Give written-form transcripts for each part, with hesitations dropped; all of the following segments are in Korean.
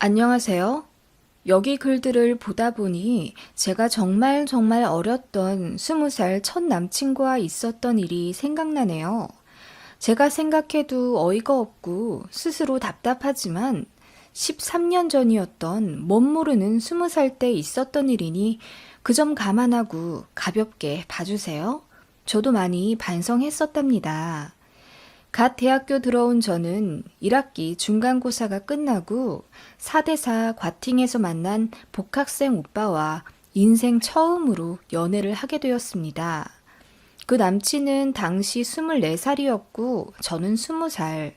안녕하세요. 여기 글들을 보다 보니 제가 정말 어렸던 20살 첫 남친과 있었던 일이 생각나네요. 제가 생각해도 어이가 없고 스스로 답답하지만 13년 전이었던 멋모르는 20살 때 있었던 일이니 그 점 감안하고 가볍게 봐주세요. 저도 많이 반성했었답니다. 갓 대학교 들어온 저는 1학기 중간고사가 끝나고 4대4 과팅에서 만난 복학생 오빠와 인생 처음으로 연애를 하게 되었습니다. 그 남친은 당시 24살이었고 저는 20살.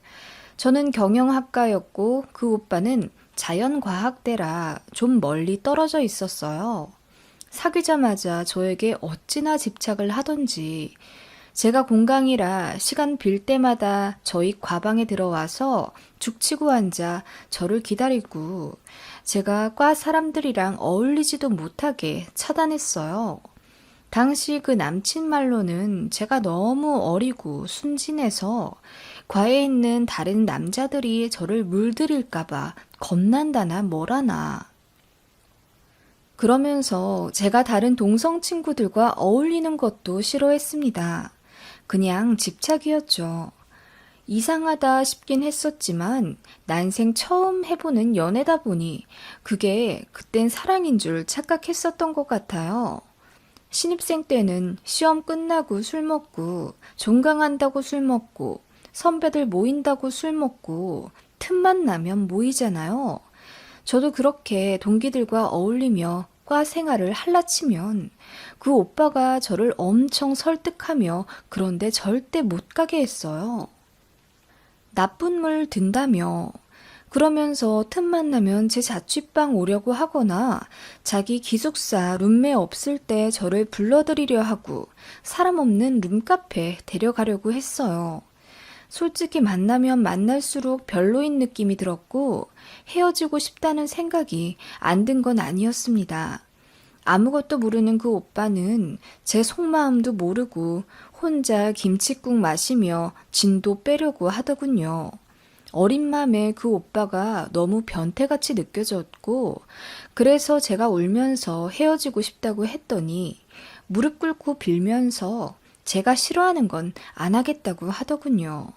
저는 경영학과였고 그 오빠는 자연과학대라 좀 멀리 떨어져 있었어요. 사귀자마자 저에게 어찌나 집착을 하던지 제가 공강이라 시간 빌 때마다 저희 과방에 들어와서 죽치고 앉아 저를 기다리고 제가 과 사람들이랑 어울리지도 못하게 차단했어요. 당시 그 남친 말로는 제가 너무 어리고 순진해서 과에 있는 다른 남자들이 저를 물들일까봐 겁난다나 뭐라나. 그러면서 제가 다른 동성 친구들과 어울리는 것도 싫어했습니다. 그냥 집착이었죠. 이상하다 싶긴 했었지만 난생 처음 해보는 연애다 보니 그게 그땐 사랑인 줄 착각했었던 것 같아요. 신입생 때는 시험 끝나고 술 먹고 종강한다고 술 먹고 선배들 모인다고 술 먹고 틈만 나면 모이잖아요. 저도 그렇게 동기들과 어울리며 과 생활을 할라치면 그 오빠가 저를 엄청 설득하며 그런데 절대 못 가게 했어요. 나쁜 물 든다며 그러면서 틈만 나면 제 자취방 오려고 하거나 자기 기숙사 룸메 없을 때 저를 불러들이려 하고 사람 없는 룸카페 데려가려고 했어요. 솔직히 만나면 만날수록 별로인 느낌이 들었고 헤어지고 싶다는 생각이 안 든 건 아니었습니다. 아무것도 모르는 그 오빠는 제 속마음도 모르고 혼자 김칫국 마시며 진도 빼려고 하더군요. 어린 맘에 그 오빠가 너무 변태같이 느껴졌고 그래서 제가 울면서 헤어지고 싶다고 했더니 무릎 꿇고 빌면서 제가 싫어하는 건 안 하겠다고 하더군요.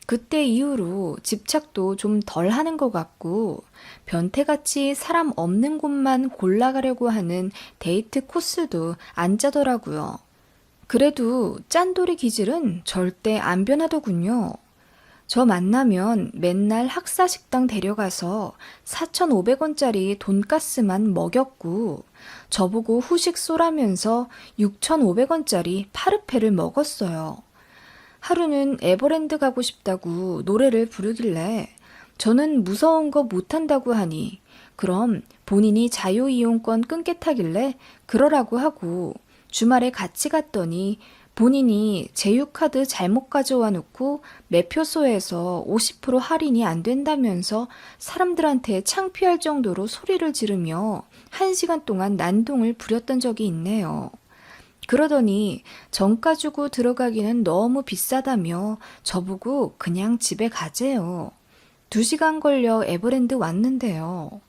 그때 이후로 집착도 좀 덜 하는 것 같고 변태같이 사람 없는 곳만 골라가려고 하는 데이트 코스도 안 짜더라고요. 그래도 짠돌이 기질은 절대 안 변하더군요. 저 만나면 맨날 학사식당 데려가서 4,500원짜리 돈가스만 먹였고 저보고 후식 쏘라면서 6,500원짜리 파르페를 먹었어요. 하루는 에버랜드 가고 싶다고 노래를 부르길래 저는 무서운 거 못한다고 하니 그럼 본인이 자유이용권 끊게 타길래 그러라고 하고 주말에 같이 갔더니 본인이 제휴카드 잘못 가져와 놓고 매표소에서 50% 할인이 안 된다면서 사람들한테 창피할 정도로 소리를 지르며 1시간 동안 난동을 부렸던 적이 있네요. 그러더니 정가 주고 들어가기는 너무 비싸다며 저보고 그냥 집에 가재요. 2시간 걸려 에버랜드 왔는데요.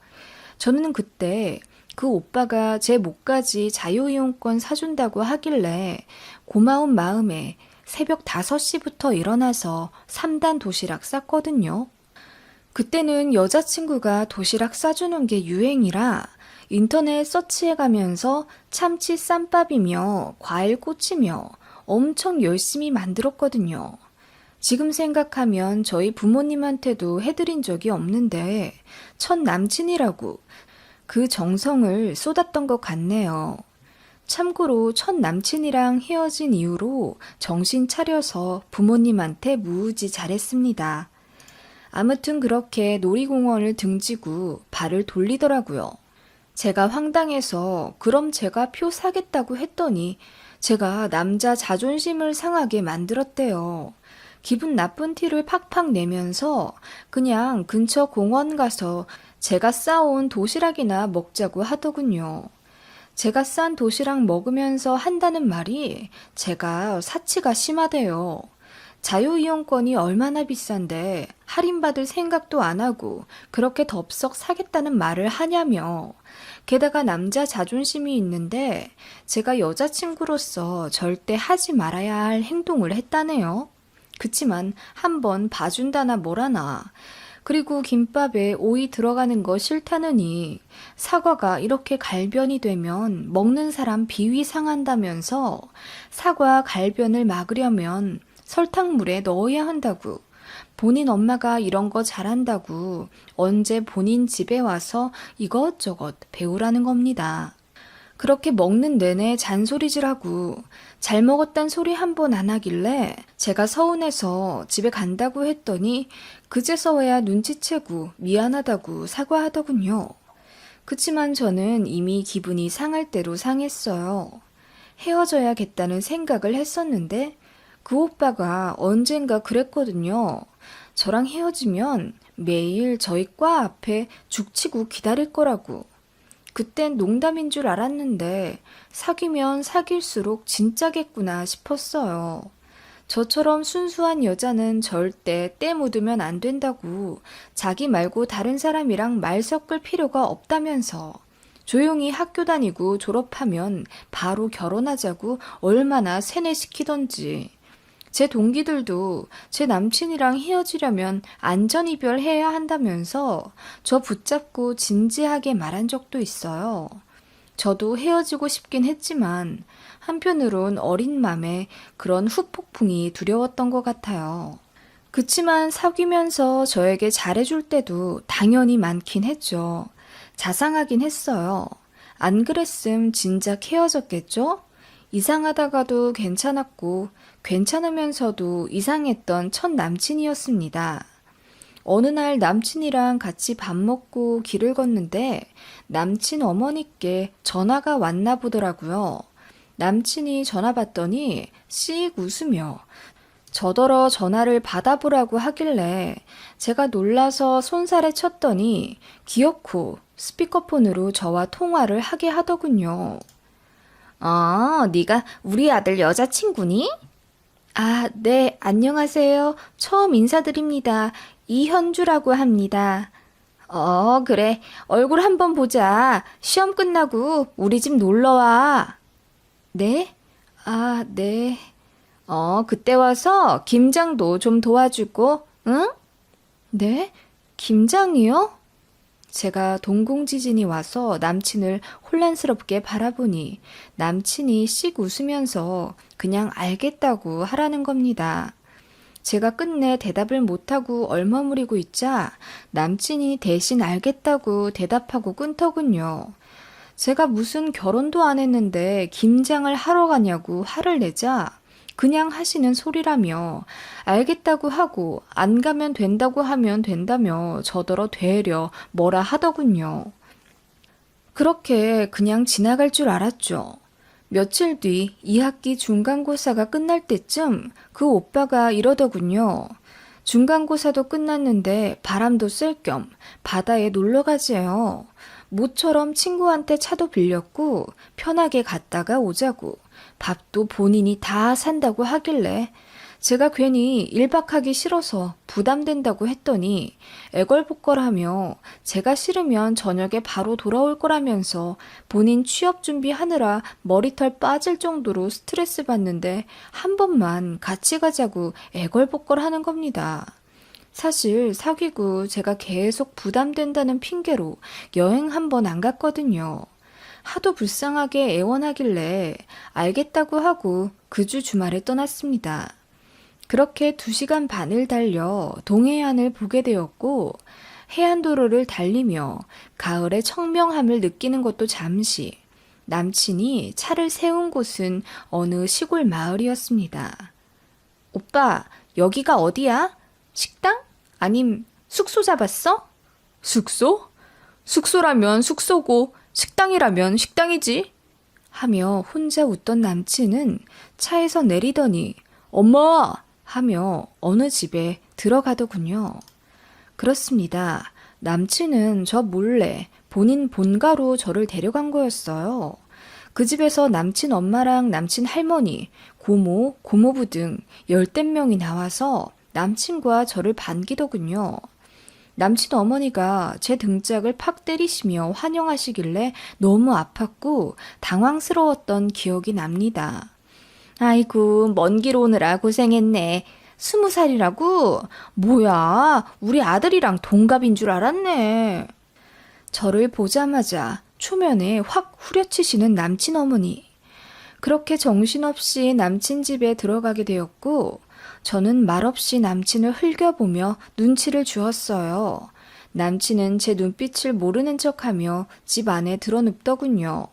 저는 그때 그 오빠가 제 목까지 자유이용권 사준다고 하길래 고마운 마음에 새벽 5시부터 일어나서 3단 도시락 쌌거든요. 그때는 여자친구가 도시락 싸주는 게 유행이라 인터넷 서치해가면서 참치 쌈밥이며 과일 꼬치며 엄청 열심히 만들었거든요. 지금 생각하면 저희 부모님한테도 해드린 적이 없는데 첫 남친이라고 그 정성을 쏟았던 것 같네요. 참고로 첫 남친이랑 헤어진 이후로 정신 차려서 부모님한테 무우지 잘했습니다. 아무튼 그렇게 놀이공원을 등지고 발을 돌리더라고요. 제가 황당해서 그럼 제가 표 사겠다고 했더니 제가 남자 자존심을 상하게 만들었대요. 기분 나쁜 티를 팍팍 내면서 그냥 근처 공원 가서 제가 싸온 도시락이나 먹자고 하더군요. 제가 싼 도시락 먹으면서 한다는 말이 제가 사치가 심하대요. 자유이용권이 얼마나 비싼데 할인받을 생각도 안 하고 그렇게 덥석 사겠다는 말을 하냐며. 게다가 남자 자존심이 있는데 제가 여자친구로서 절대 하지 말아야 할 행동을 했다네요. 그치만 한번 봐준다나 뭐라나. 그리고 김밥에 오이 들어가는 거 싫다느니 사과가 이렇게 갈변이 되면 먹는 사람 비위 상한다면서 사과 갈변을 막으려면 설탕물에 넣어야 한다고. 본인 엄마가 이런 거 잘한다고 언제 본인 집에 와서 이것저것 배우라는 겁니다. 그렇게 먹는 내내 잔소리질하고 잘 먹었단 소리 한 번 안 하길래 제가 서운해서 집에 간다고 했더니 그제서야 눈치채고 미안하다고 사과하더군요. 그치만 저는 이미 기분이 상할 대로 상했어요. 헤어져야겠다는 생각을 했었는데 그 오빠가 언젠가 그랬거든요. 저랑 헤어지면 매일 저희 과 앞에 죽치고 기다릴 거라고. 그땐 농담인 줄 알았는데 사귀면 사귈수록 진짜겠구나 싶었어요. 저처럼 순수한 여자는 절대 때 묻으면 안 된다고, 자기 말고 다른 사람이랑 말 섞을 필요가 없다면서 조용히 학교 다니고 졸업하면 바로 결혼하자고 얼마나 세뇌시키던지. 제 동기들도 제 남친이랑 헤어지려면 안전이별해야 한다면서 저 붙잡고 진지하게 말한 적도 있어요. 저도 헤어지고 싶긴 했지만 한편으론 어린 맘에 그런 후폭풍이 두려웠던 것 같아요. 그치만 사귀면서 저에게 잘해줄 때도 당연히 많긴 했죠. 자상하긴 했어요. 안 그랬음 진작 헤어졌겠죠? 이상하다가도 괜찮았고 괜찮으면서도 이상했던 첫 남친이었습니다. 어느 날 남친이랑 같이 밥 먹고 길을 걷는데 남친 어머니께 전화가 왔나 보더라고요. 남친이 전화 받더니 씩 웃으며 저더러 전화를 받아보라고 하길래 제가 놀라서 손살에 쳤더니 기어코 스피커폰으로 저와 통화를 하게 하더군요. 네가 우리 아들 여자친구니? 아, 네, 안녕하세요. 처음 인사드립니다. 이현주라고 합니다. 그래. 얼굴 한번 보자. 시험 끝나고 우리 집 놀러와. 네? 아, 네. 그때 와서 김장도 좀 도와주고, 응? 네? 김장이요? 제가 동공지진이 와서 남친을 혼란스럽게 바라보니 남친이 씩 웃으면서 그냥 알겠다고 하라는 겁니다. 제가 끝내 대답을 못하고 얼머무리고 있자 남친이 대신 알겠다고 대답하고 끊더군요. 제가 무슨 결혼도 안 했는데 김장을 하러 가냐고 화를 내자 그냥 하시는 소리라며 알겠다고 하고 안 가면 된다고 하면 된다며 저더러 되려 뭐라 하더군요. 그렇게 그냥 지나갈 줄 알았죠. 며칠 뒤 2학기 중간고사가 끝날 때쯤 그 오빠가 이러더군요. 중간고사도 끝났는데 바람도 쐴 겸 바다에 놀러 가지요. 모처럼 친구한테 차도 빌렸고 편하게 갔다가 오자고. 밥도 본인이 다 산다고 하길래 제가 괜히 1박 하기 싫어서 부담된다고 했더니 애걸복걸하며 제가 싫으면 저녁에 바로 돌아올 거라면서 본인 취업 준비하느라 머리털 빠질 정도로 스트레스 받는데 한 번만 같이 가자고 애걸복걸하는 겁니다. 사실 사귀고 제가 계속 부담된다는 핑계로 여행 한 번 안 갔거든요. 하도 불쌍하게 애원하길래 알겠다고 하고 그 주 주말에 떠났습니다. 그렇게 2시간 반을 달려 동해안을 보게 되었고 해안도로를 달리며 가을의 청명함을 느끼는 것도 잠시 남친이 차를 세운 곳은 어느 시골 마을이었습니다. 오빠, 여기가 어디야? 식당? 아님 숙소 잡았어? 숙소? 숙소라면 숙소고 식당이라면 식당이지. 하며 혼자 웃던 남친은 차에서 내리더니 엄마! 하며 어느 집에 들어가더군요. 그렇습니다. 남친은 저 몰래 본인 본가로 저를 데려간 거였어요. 그 집에서 남친 엄마랑 남친 할머니, 고모, 고모부 등 열댓 명이 나와서 남친과 저를 반기더군요. 남친 어머니가 제 등짝을 팍 때리시며 환영하시길래 너무 아팠고 당황스러웠던 기억이 납니다. 아이고, 먼 길 오느라 고생했네. 20살이라고? 뭐야, 우리 아들이랑 동갑인 줄 알았네. 저를 보자마자 초면에 확 후려치시는 남친 어머니. 그렇게 정신없이 남친 집에 들어가게 되었고, 저는 말없이 남친을 흘겨보며 눈치를 주었어요. 남친은 제 눈빛을 모르는 척하며 집 안에 들어눕더군요.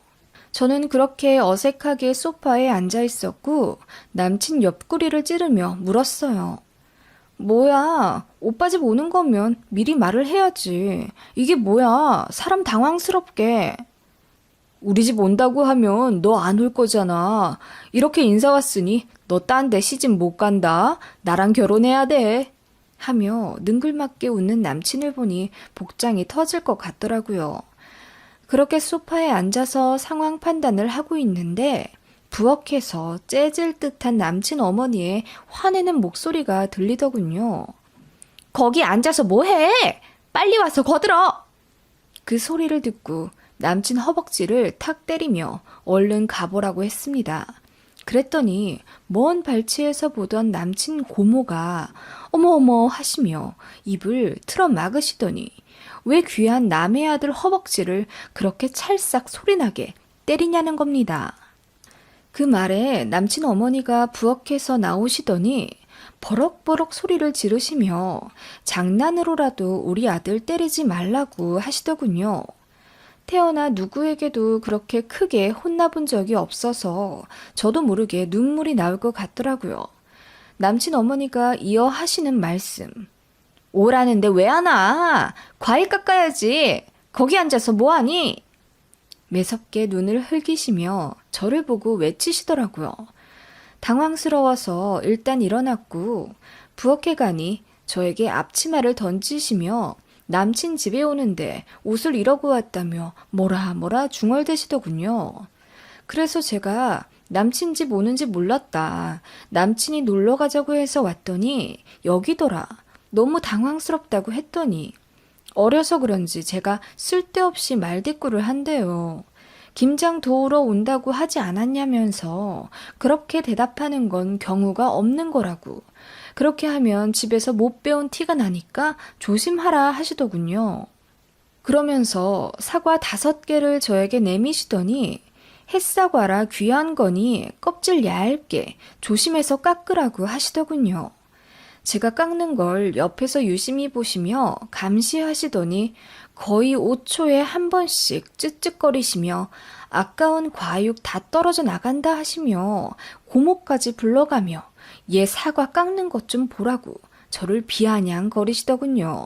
저는 그렇게 어색하게 소파에 앉아 있었고, 남친 옆구리를 찌르며 물었어요. 뭐야, 오빠 집 오는 거면 미리 말을 해야지. 이게 뭐야, 사람 당황스럽게. 우리 집 온다고 하면 너 안 올 거잖아. 이렇게 인사 왔으니 너 딴 데 시집 못 간다. 나랑 결혼해야 돼. 하며 능글맞게 웃는 남친을 보니 복장이 터질 것 같더라고요. 그렇게 소파에 앉아서 상황 판단을 하고 있는데 부엌에서 째질 듯한 남친 어머니의 화내는 목소리가 들리더군요. 거기 앉아서 뭐해? 빨리 와서 거들어! 그 소리를 듣고 남친 허벅지를 탁 때리며 얼른 가보라고 했습니다. 그랬더니 먼 발치에서 보던 남친 고모가 어머어머 하시며 입을 틀어 막으시더니 왜 귀한 남의 아들 허벅지를 그렇게 찰싹 소리나게 때리냐는 겁니다. 그 말에 남친 어머니가 부엌에서 나오시더니 버럭버럭 소리를 지르시며 장난으로라도 우리 아들 때리지 말라고 하시더군요. 태어나 누구에게도 그렇게 크게 혼나본 적이 없어서 저도 모르게 눈물이 나올 것 같더라고요. 남친 어머니가 이어 하시는 말씀. 오라는데 왜 안 와? 과일 깎아야지. 거기 앉아서 뭐하니? 매섭게 눈을 흘기시며 저를 보고 외치시더라고요. 당황스러워서 일단 일어났고 부엌에 가니 저에게 앞치마를 던지시며 남친 집에 오는데 옷을 이러고 왔다며 뭐라 중얼대시더군요. 그래서 제가 남친 집 오는지 몰랐다. 남친이 놀러 가자고 해서 왔더니 여기더라. 너무 당황스럽다고 했더니 어려서 그런지 제가 쓸데없이 말대꾸를 한대요. 김장 도우러 온다고 하지 않았냐면서 그렇게 대답하는 건 경우가 없는 거라고. 그렇게 하면 집에서 못 배운 티가 나니까 조심하라 하시더군요. 그러면서 사과 5개를 저에게 내미시더니 햇사과라 귀한 거니 껍질 얇게 조심해서 깎으라고 하시더군요. 제가 깎는 걸 옆에서 유심히 보시며 감시하시더니 거의 5초에 한 번씩 쯧쯧거리시며 아까운 과육 다 떨어져 나간다 하시며 고모까지 불러가며 얘 사과 깎는 것 좀 보라고 저를 비아냥거리시더군요.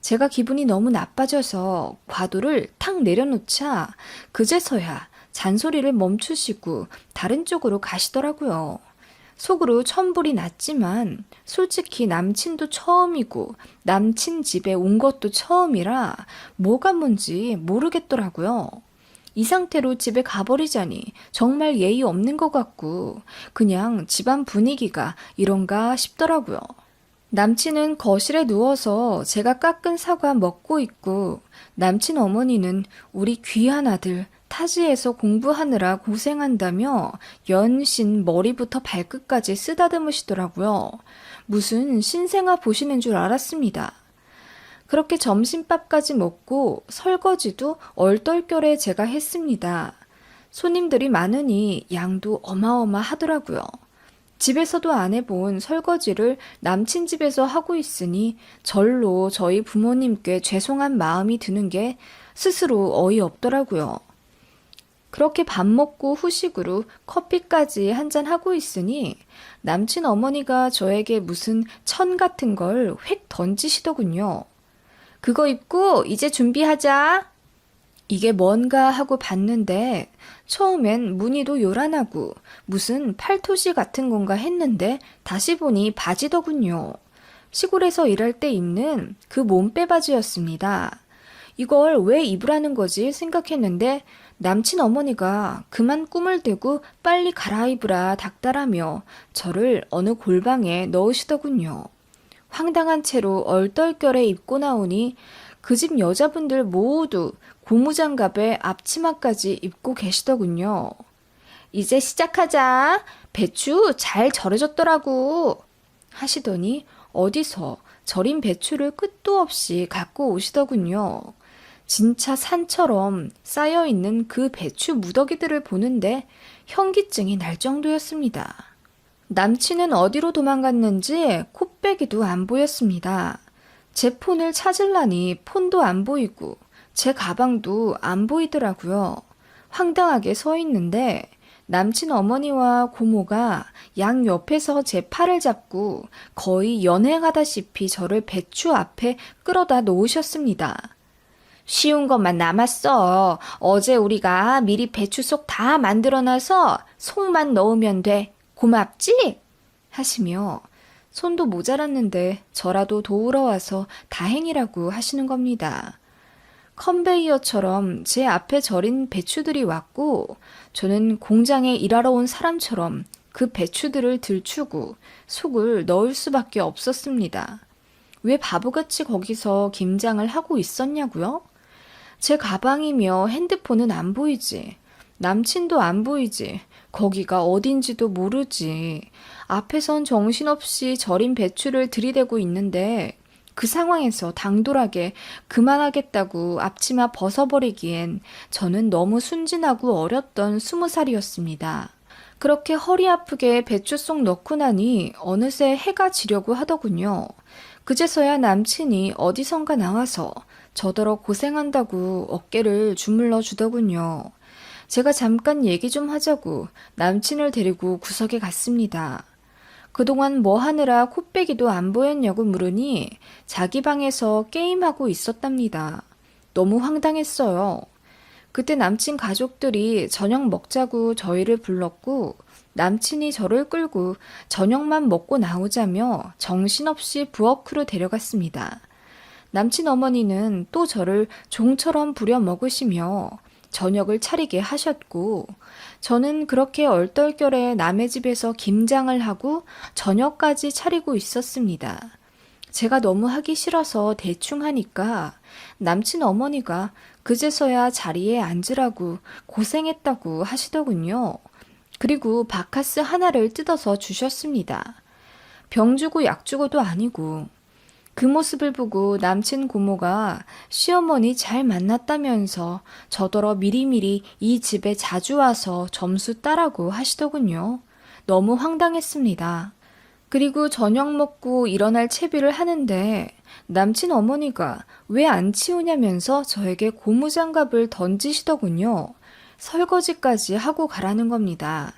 제가 기분이 너무 나빠져서 과도를 탁 내려놓자 그제서야 잔소리를 멈추시고 다른 쪽으로 가시더라고요. 속으로 천불이 났지만 솔직히 남친도 처음이고 남친 집에 온 것도 처음이라 뭐가 뭔지 모르겠더라고요. 이 상태로 집에 가버리자니 정말 예의 없는 것 같고 그냥 집안 분위기가 이런가 싶더라고요. 남친은 거실에 누워서 제가 깎은 사과 먹고 있고 남친 어머니는 우리 귀한 아들 타지에서 공부하느라 고생한다며 연신 머리부터 발끝까지 쓰다듬으시더라고요. 무슨 신생아 보시는 줄 알았습니다. 그렇게 점심밥까지 먹고 설거지도 얼떨결에 제가 했습니다. 손님들이 많으니 양도 어마어마하더라고요. 집에서도 안 해본 설거지를 남친 집에서 하고 있으니 절로 저희 부모님께 죄송한 마음이 드는 게 스스로 어이없더라고요. 그렇게 밥 먹고 후식으로 커피까지 한잔 하고 있으니 남친 어머니가 저에게 무슨 천 같은 걸 휙 던지시더군요. 그거 입고 이제 준비하자. 이게 뭔가 하고 봤는데 처음엔 무늬도 요란하고 무슨 팔토시 같은 건가 했는데 다시 보니 바지더군요. 시골에서 일할 때 입는 그 몸빼 바지였습니다. 이걸 왜 입으라는 거지 생각했는데 남친 어머니가 그만 꿈을 대고 빨리 갈아입으라 닥달하며 저를 어느 골방에 넣으시더군요. 황당한 채로 얼떨결에 입고 나오니 그 집 여자분들 모두 고무장갑에 앞치마까지 입고 계시더군요. 이제 시작하자. 배추 잘 절여졌더라고. 하시더니 어디서 절인 배추를 끝도 없이 갖고 오시더군요. 진짜 산처럼 쌓여있는 그 배추 무더기들을 보는데 현기증이 날 정도였습니다. 남친은 어디로 도망갔는지 코빼기도 안 보였습니다. 제 폰을 찾으려니 폰도 안 보이고 제 가방도 안 보이더라고요. 황당하게 서 있는데 남친 어머니와 고모가 양 옆에서 제 팔을 잡고 거의 연행하다시피 저를 배추 앞에 끌어다 놓으셨습니다. 쉬운 것만 남았어. 어제 우리가 미리 배추 속 다 만들어놔서 속만 넣으면 돼. 고맙지? 하시며 손도 모자랐는데 저라도 도우러 와서 다행이라고 하시는 겁니다. 컨베이어처럼 제 앞에 절인 배추들이 왔고 저는 공장에 일하러 온 사람처럼 그 배추들을 들추고 속을 넣을 수밖에 없었습니다. 왜 바보같이 거기서 김장을 하고 있었냐고요? 제 가방이며 핸드폰은 안 보이지. 남친도 안 보이지. 거기가 어딘지도 모르지. 앞에선 정신없이 절인 배추를 들이대고 있는데 그 상황에서 당돌하게 그만하겠다고 앞치마 벗어버리기엔 저는 너무 순진하고 어렸던 20살이었습니다. 그렇게 허리 아프게 배추 속 넣고 나니 어느새 해가 지려고 하더군요. 그제서야 남친이 어디선가 나와서 저더러 고생한다고 어깨를 주물러 주더군요. 제가 잠깐 얘기 좀 하자고 남친을 데리고 구석에 갔습니다. 그동안 뭐 하느라 코빼기도 안 보였냐고 물으니 자기 방에서 게임하고 있었답니다. 너무 황당했어요. 그때 남친 가족들이 저녁 먹자고 저희를 불렀고 남친이 저를 끌고 저녁만 먹고 나오자며 정신없이 부엌으로 데려갔습니다. 남친 어머니는 또 저를 종처럼 부려 먹으시며 저녁을 차리게 하셨고 저는 그렇게 얼떨결에 남의 집에서 김장을 하고 저녁까지 차리고 있었습니다. 제가 너무 하기 싫어서 대충 하니까 남친 어머니가 그제서야 자리에 앉으라고 고생했다고 하시더군요. 그리고 바카스 하나를 뜯어서 주셨습니다. 병 주고 약 주고도 아니고. 그 모습을 보고 남친 고모가 시어머니 잘 만났다면서 저더러 미리미리 이 집에 자주 와서 점수 따라고 하시더군요. 너무 황당했습니다. 그리고 저녁 먹고 일어날 채비를 하는데 남친 어머니가 왜 안 치우냐면서 저에게 고무장갑을 던지시더군요. 설거지까지 하고 가라는 겁니다.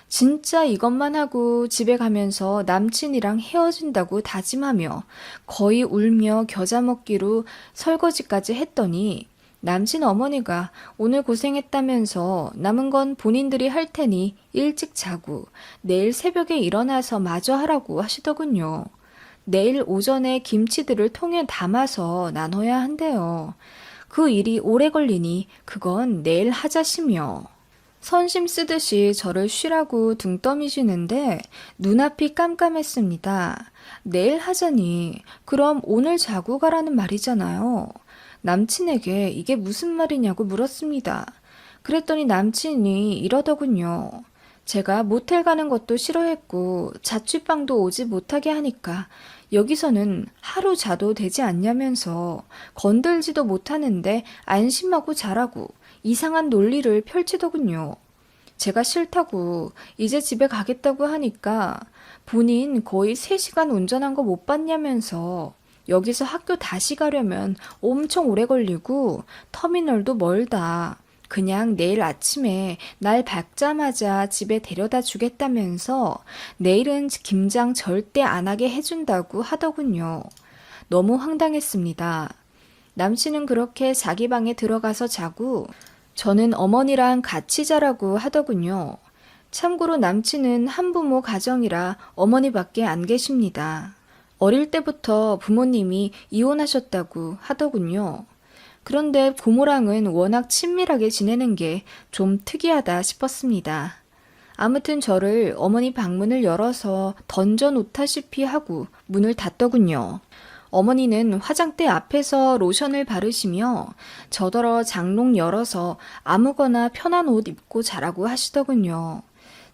진짜 이것만 하고 집에 가면서 남친이랑 헤어진다고 다짐하며 거의 울며 겨자 먹기로 설거지까지 했더니 남친 어머니가 오늘 고생했다면서 남은 건 본인들이 할 테니 일찍 자고 내일 새벽에 일어나서 마저 하라고 하시더군요. 내일 오전에 김치들을 통에 담아서 나눠야 한대요. 그 일이 오래 걸리니 그건 내일 하자시며. 선심 쓰듯이 저를 쉬라고 등 떠미시는데 눈앞이 깜깜했습니다. 내일 하자니 그럼 오늘 자고 가라는 말이잖아요. 남친에게 이게 무슨 말이냐고 물었습니다. 그랬더니 남친이 이러더군요. 제가 모텔 가는 것도 싫어했고 자취방도 오지 못하게 하니까 여기서는 하루 자도 되지 않냐면서 건들지도 못하는데 안심하고 자라고 이상한 논리를 펼치더군요. 제가 싫다고 이제 집에 가겠다고 하니까 본인 거의 3시간 운전한 거 못 봤냐면서 여기서 학교 다시 가려면 엄청 오래 걸리고 터미널도 멀다. 그냥 내일 아침에 날 밝자마자 집에 데려다 주겠다면서 내일은 김장 절대 안 하게 해준다고 하더군요. 너무 황당했습니다. 남친은 그렇게 자기 방에 들어가서 자고 저는 어머니랑 같이 자라고 하더군요. 참고로 남친은 한부모 가정이라 어머니밖에 안 계십니다. 어릴 때부터 부모님이 이혼하셨다고 하더군요. 그런데 고모랑은 워낙 친밀하게 지내는 게 좀 특이하다 싶었습니다. 아무튼 저를 어머니 방문을 열어서 던져 놓다시피 하고 문을 닫더군요. 어머니는 화장대 앞에서 로션을 바르시며 저더러 장롱 열어서 아무거나 편한 옷 입고 자라고 하시더군요.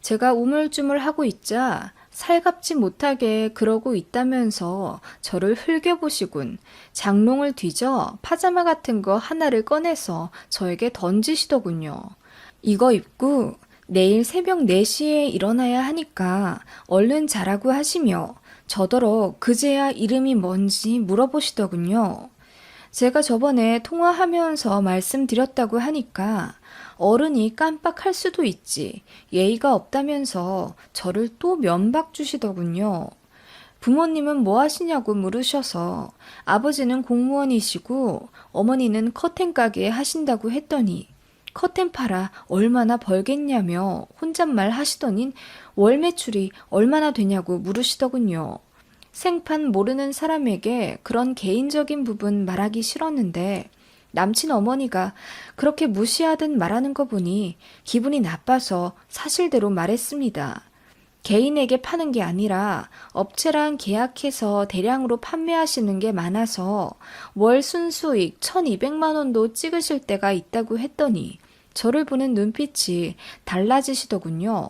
제가 우물쭈물하고 있자 살갑지 못하게 그러고 있다면서 저를 흘겨보시곤 장롱을 뒤져 파자마 같은 거 하나를 꺼내서 저에게 던지시더군요. 이거 입고 내일 새벽 4시에 일어나야 하니까 얼른 자라고 하시며 저더러 그제야 이름이 뭔지 물어보시더군요. 제가 저번에 통화하면서 말씀드렸다고 하니까 어른이 깜빡할 수도 있지 예의가 없다면서 저를 또 면박 주시더군요. 부모님은 뭐 하시냐고 물으셔서 아버지는 공무원이시고 어머니는 커튼 가게 하신다고 했더니 커튼 팔아 얼마나 벌겠냐며 혼잣말 하시더니 월 매출이 얼마나 되냐고 물으시더군요. 생판 모르는 사람에게 그런 개인적인 부분 말하기 싫었는데 남친 어머니가 그렇게 무시하듯 말하는 거 보니 기분이 나빠서 사실대로 말했습니다. 개인에게 파는 게 아니라 업체랑 계약해서 대량으로 판매하시는 게 많아서 월 순수익 1,200만 원도 찍으실 때가 있다고 했더니 저를 보는 눈빛이 달라지시더군요.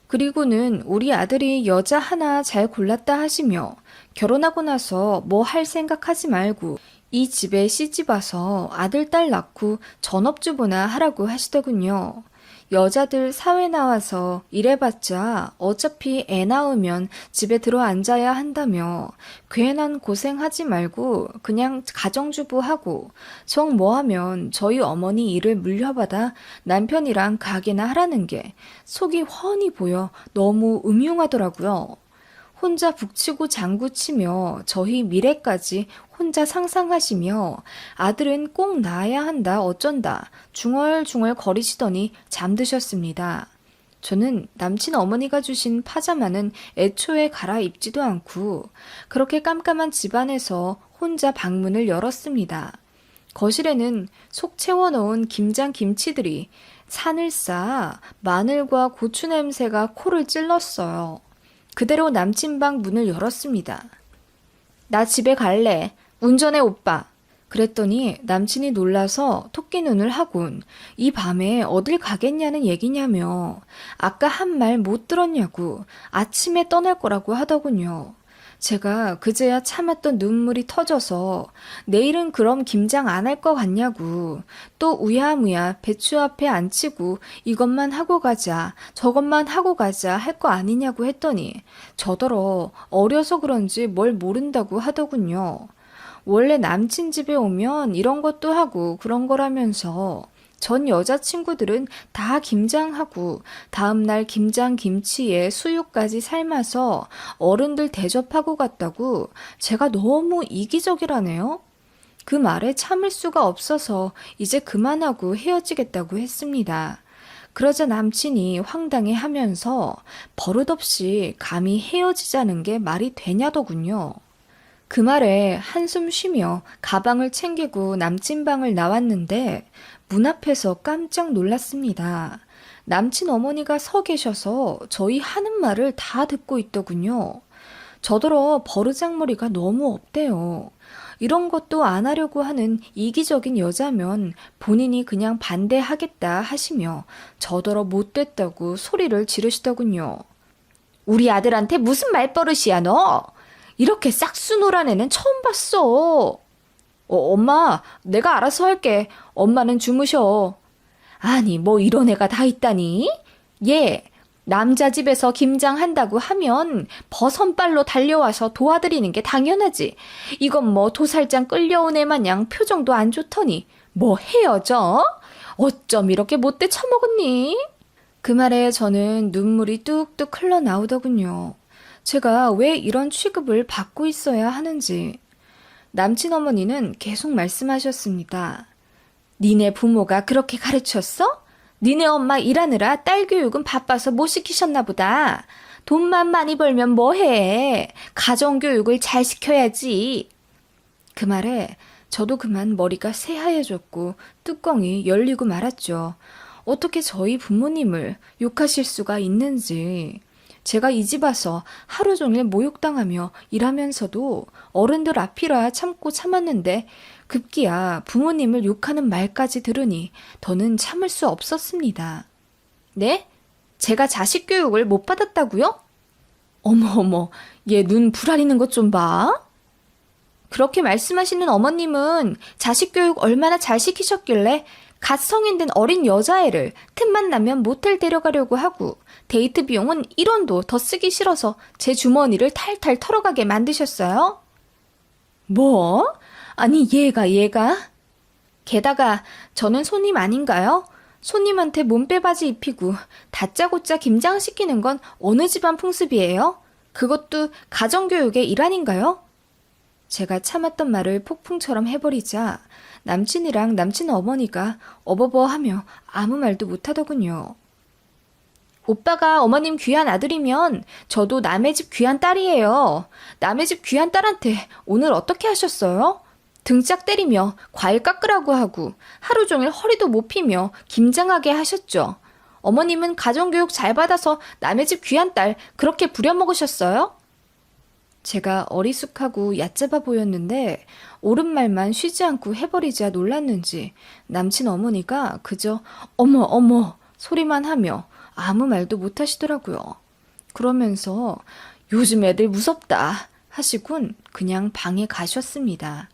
그리고는 우리 아들이 여자 하나 잘 골랐다 하시며 결혼하고 나서 뭐 할 생각하지 말고 이 집에 시집 와서 아들, 딸 낳고 전업주부나 하라고 하시더군요. 여자들 사회 나와서 일해봤자 어차피 애 낳으면 집에 들어 앉아야 한다며 괜한 고생하지 말고 그냥 가정주부 하고 정 뭐하면 저희 어머니 일을 물려받아 남편이랑 가게나 하라는 게 속이 훤히 보여 너무 음흉하더라고요. 혼자 북치고 장구치며 저희 미래까지 혼자 상상하시며 아들은 꼭 낳아야 한다 어쩐다 중얼중얼 거리시더니 잠드셨습니다. 저는 남친 어머니가 주신 파자마는 애초에 갈아입지도 않고 그렇게 깜깜한 집안에서 혼자 방문을 열었습니다. 거실에는 속 채워놓은 김장 김치들이 산을 쌓아 마늘과 고추 냄새가 코를 찔렀어요. 그대로 남친 방 문을 열었습니다. 나 집에 갈래. 운전해 오빠. 그랬더니 남친이 놀라서 토끼 눈을 하곤 이 밤에 어딜 가겠냐는 얘기냐며 아까 한 말 못 들었냐고 아침에 떠날 거라고 하더군요. 제가 그제야 참았던 눈물이 터져서 내일은 그럼 김장 안 할 거 같냐고 또 우야무야 배추 앞에 앉히고 이것만 하고 가자 저것만 하고 가자 할 거 아니냐고 했더니 저더러 어려서 그런지 뭘 모른다고 하더군요. 원래 남친 집에 오면 이런 것도 하고 그런 거라면서 전 여자친구들은 다 김장하고 다음날 김장 김치에 수육까지 삶아서 어른들 대접하고 갔다고 제가 너무 이기적이라네요. 그 말에 참을 수가 없어서 이제 그만하고 헤어지겠다고 했습니다. 그러자 남친이 황당해하면서 버릇없이 감히 헤어지자는 게 말이 되냐더군요. 그 말에 한숨 쉬며 가방을 챙기고 남친 방을 나왔는데 문 앞에서 깜짝 놀랐습니다. 남친 어머니가 서 계셔서 저희 하는 말을 다 듣고 있더군요. 저더러 버르장머리가 너무 없대요. 이런 것도 안 하려고 하는 이기적인 여자면 본인이 그냥 반대하겠다 하시며 저더러 못됐다고 소리를 지르시더군요. 우리 아들한테 무슨 말버릇이야 너? 이렇게 싹수 노란 애는 처음 봤어. 엄마, 내가 알아서 할게. 엄마는 주무셔. 아니, 뭐 이런 애가 다 있다니? 얘, 남자 집에서 김장한다고 하면 버선발로 달려와서 도와드리는 게 당연하지. 이건 뭐 도살장 끌려온 애 마냥 표정도 안 좋더니 뭐 헤어져? 어쩜 이렇게 못돼 처먹었니? 그 말에 저는 눈물이 뚝뚝 흘러나오더군요. 제가 왜 이런 취급을 받고 있어야 하는지. 남친 어머니는 계속 말씀하셨습니다. 니네 부모가 그렇게 가르쳤어? 니네 엄마 일하느라 딸 교육은 바빠서 못 시키셨나 보다. 돈만 많이 벌면 뭐해. 가정교육을 잘 시켜야지. 그 말에 저도 그만 머리가 새하얘졌고 뚜껑이 열리고 말았죠. 어떻게 저희 부모님을 욕하실 수가 있는지. 제가 이 집 와서 하루 종일 모욕당하며 일하면서도 어른들 앞이라 참고 참았는데 급기야 부모님을 욕하는 말까지 들으니 더는 참을 수 없었습니다. 네? 제가 자식 교육을 못 받았다고요? 어머, 얘 눈 부라리는 것 좀 봐. 그렇게 말씀하시는 어머님은 자식 교육 얼마나 잘 시키셨길래 갓 성인 된 어린 여자애를 틈만 나면 모텔 데려가려고 하고 데이트 비용은 1원도 더 쓰기 싫어서 제 주머니를 탈탈 털어가게 만드셨어요? 뭐? 아니 얘가? 게다가 저는 손님 아닌가요? 손님한테 몸빼바지 입히고 다짜고짜 김장시키는 건 어느 집안 풍습이에요? 그것도 가정교육의 일환인가요? 제가 참았던 말을 폭풍처럼 해버리자 남친이랑 남친 어머니가 어버버하며 아무 말도 못하더군요. 오빠가 어머님 귀한 아들이면 저도 남의 집 귀한 딸이에요. 남의 집 귀한 딸한테 오늘 어떻게 하셨어요? 등짝 때리며 과일 깎으라고 하고 하루 종일 허리도 못 피며 김장하게 하셨죠. 어머님은 가정교육 잘 받아서 남의 집 귀한 딸 그렇게 부려먹으셨어요? 제가 어리숙하고 얕잡아 보였는데 옳은 말만 쉬지 않고 해버리자 놀랐는지 남친 어머니가 그저 어머 소리만 하며 아무 말도 못 하시더라고요. 그러면서 요즘 애들 무섭다 하시곤 그냥 방에 가셨습니다.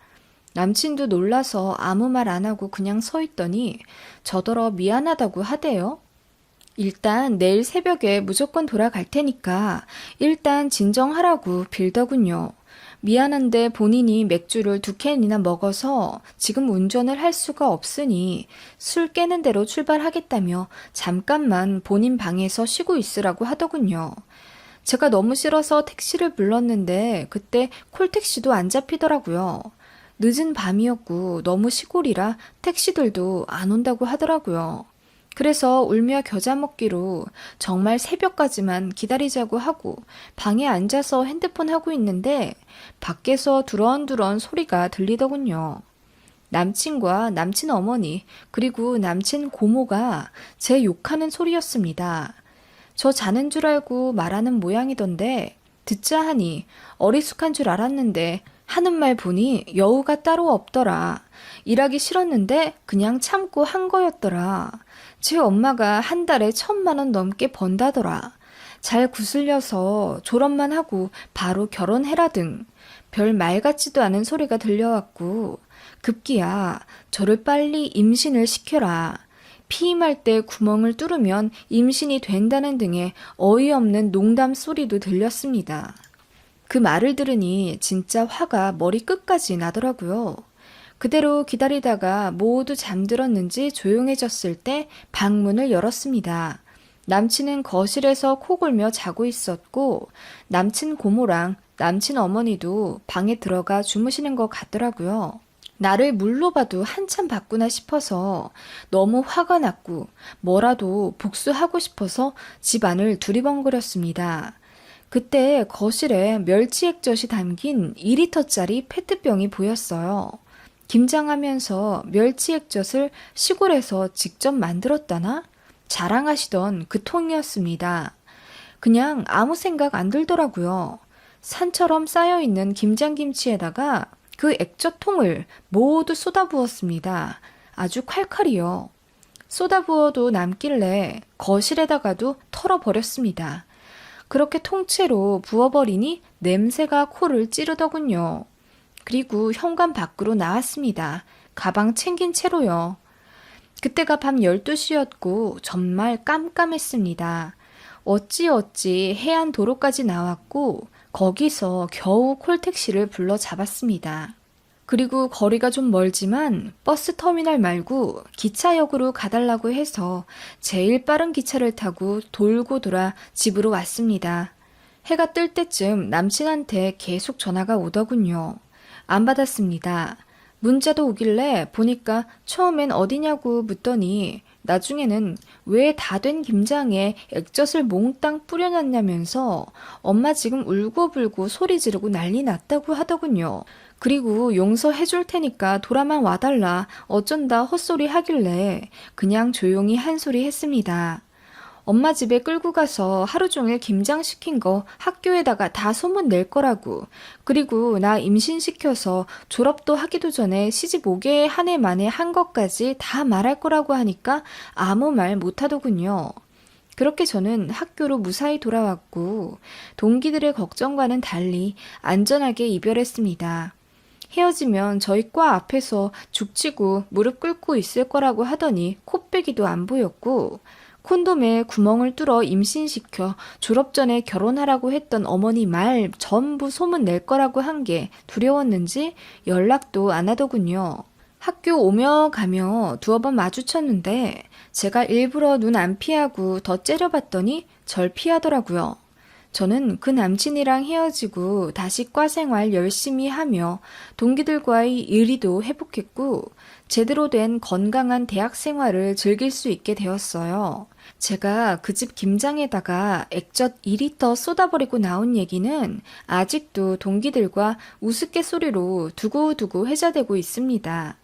남친도 놀라서 아무 말 안 하고 그냥 서 있더니 저더러 미안하다고 하대요. 일단 내일 새벽에 무조건 돌아갈 테니까 일단 진정하라고 빌더군요. 미안한데 본인이 맥주를 2캔이나 먹어서 지금 운전을 할 수가 없으니 술 깨는 대로 출발하겠다며 잠깐만 본인 방에서 쉬고 있으라고 하더군요. 제가 너무 싫어서 택시를 불렀는데 그때 콜택시도 안 잡히더라고요. 늦은 밤이었고 너무 시골이라 택시들도 안 온다고 하더라고요. 그래서 울며 겨자 먹기로 정말 새벽까지만 기다리자고 하고 방에 앉아서 핸드폰 하고 있는데 밖에서 두런두런 소리가 들리더군요. 남친과 남친 어머니 그리고 남친 고모가 제 욕하는 소리였습니다. 저 자는 줄 알고 말하는 모양이던데 듣자 하니 어리숙한 줄 알았는데 하는 말 보니 여우가 따로 없더라. 일하기 싫었는데 그냥 참고 한 거였더라. 제 엄마가 한 달에 1,000만 원 넘게 번다더라. 잘 구슬려서 졸업만 하고 바로 결혼해라 등 별 말 같지도 않은 소리가 들려왔고 급기야 저를 빨리 임신을 시켜라. 피임할 때 구멍을 뚫으면 임신이 된다는 등의 어이없는 농담 소리도 들렸습니다. 그 말을 들으니 진짜 화가 머리 끝까지 나더라고요. 그대로 기다리다가 모두 잠들었는지 조용해졌을 때 방문을 열었습니다. 남친은 거실에서 코 골며 자고 있었고 남친 고모랑 남친 어머니도 방에 들어가 주무시는 것 같더라고요. 나를 물로 봐도 한참 봤구나 싶어서 너무 화가 났고 뭐라도 복수하고 싶어서 집 안을 두리번거렸습니다. 그때 거실에 멸치액젓이 담긴 2리터짜리 페트병이 보였어요. 김장하면서 멸치액젓을 시골에서 직접 만들었다나? 자랑하시던 그 통이었습니다. 그냥 아무 생각 안 들더라고요. 산처럼 쌓여있는 김장김치에다가 그 액젓통을 모두 쏟아부었습니다. 아주 칼칼이요. 쏟아부어도 남길래 거실에다가도 털어버렸습니다. 그렇게 통째로 부어버리니 냄새가 코를 찌르더군요. 그리고 현관 밖으로 나왔습니다. 가방 챙긴 채로요. 그때가 밤 12시였고 정말 깜깜했습니다. 어찌 해안 도로까지 나왔고 거기서 겨우 콜택시를 불러 잡았습니다. 그리고 거리가 좀 멀지만 버스 터미널 말고 기차역으로 가달라고 해서 제일 빠른 기차를 타고 돌고 돌아 집으로 왔습니다. 해가 뜰 때쯤 남친한테 계속 전화가 오더군요. 안 받았습니다. 문자도 오길래 보니까 처음엔 어디냐고 묻더니 나중에는 왜 다 된 김장에 액젓을 몽땅 뿌려놨냐면서 엄마 지금 울고불고 소리 지르고 난리 났다고 하더군요. 그리고 용서해 줄 테니까 돌아만 와달라 어쩐다 헛소리 하길래 그냥 조용히 한 소리 했습니다. 엄마 집에 끌고 가서 하루 종일 김장시킨 거 학교에다가 다 소문 낼 거라고. 그리고 나 임신시켜서 졸업도 하기도 전에 시집 오게 한 해 만에 한 것까지 다 말할 거라고 하니까 아무 말 못하더군요. 그렇게 저는 학교로 무사히 돌아왔고 동기들의 걱정과는 달리 안전하게 이별했습니다. 헤어지면 저희 과 앞에서 죽치고 무릎 꿇고 있을 거라고 하더니 코빼기도 안 보였고 콘돔에 구멍을 뚫어 임신시켜 졸업 전에 결혼하라고 했던 어머니 말 전부 소문 낼 거라고 한 게 두려웠는지 연락도 안 하더군요. 학교 오며 가며 두어 번 마주쳤는데 제가 일부러 눈 안 피하고 더 째려봤더니 절 피하더라고요. 저는 그 남친이랑 헤어지고 다시 과 생활 열심히 하며 동기들과의 의리도 회복했고 제대로 된 건강한 대학 생활을 즐길 수 있게 되었어요. 제가 그 집 김장에다가 액젓 2리터 쏟아버리고 나온 얘기는 아직도 동기들과 우스갯소리로 두고두고 회자되고 있습니다.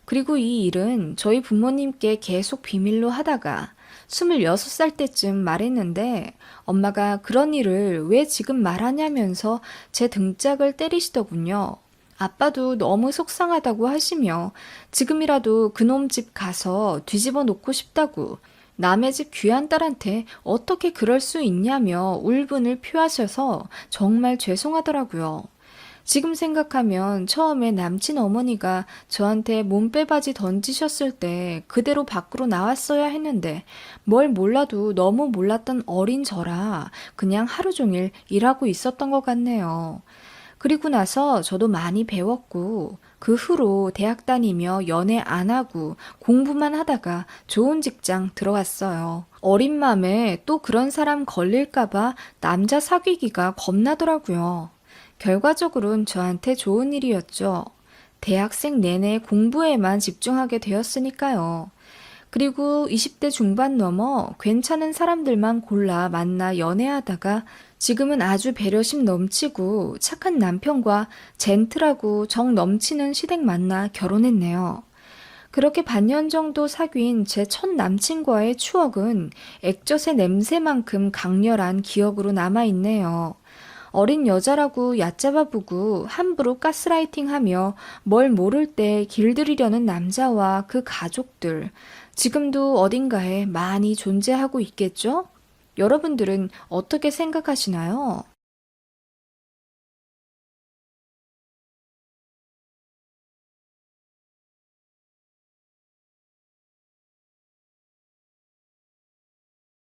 그리고 이 일은 저희 부모님께 계속 비밀로 하다가 26살 때쯤 말했는데 엄마가 그런 일을 왜 지금 말하냐면서 제 등짝을 때리시더군요. 아빠도 너무 속상하다고 하시며 지금이라도 그놈 집 가서 뒤집어 놓고 싶다고 남의 집 귀한 딸한테 어떻게 그럴 수 있냐며 울분을 표하셔서 정말 죄송하더라고요. 지금 생각하면 처음에 남친 어머니가 저한테 몸빼바지 던지셨을 때 그대로 밖으로 나왔어야 했는데 뭘 몰라도 너무 몰랐던 어린 저라 그냥 하루 종일 일하고 있었던 것 같네요. 그리고 나서 저도 많이 배웠고 그 후로 대학 다니며 연애 안 하고 공부만 하다가 좋은 직장 들어갔어요. 어린 맘에 또 그런 사람 걸릴까봐 남자 사귀기가 겁나더라고요. 결과적으로는 저한테 좋은 일이었죠. 대학생 내내 공부에만 집중하게 되었으니까요. 그리고 20대 중반 넘어 괜찮은 사람들만 골라 만나 연애하다가 지금은 아주 배려심 넘치고 착한 남편과 젠틀하고 정 넘치는 시댁 만나 결혼했네요. 그렇게 반년 정도 사귄 제 첫 남친과의 추억은 액젓의 냄새만큼 강렬한 기억으로 남아있네요. 어린 여자라고 얕잡아보고 함부로 가스라이팅하며 뭘 모를 때 길들이려는 남자와 그 가족들, 지금도 어딘가에 많이 존재하고 있겠죠? 여러분들은 어떻게 생각하시나요?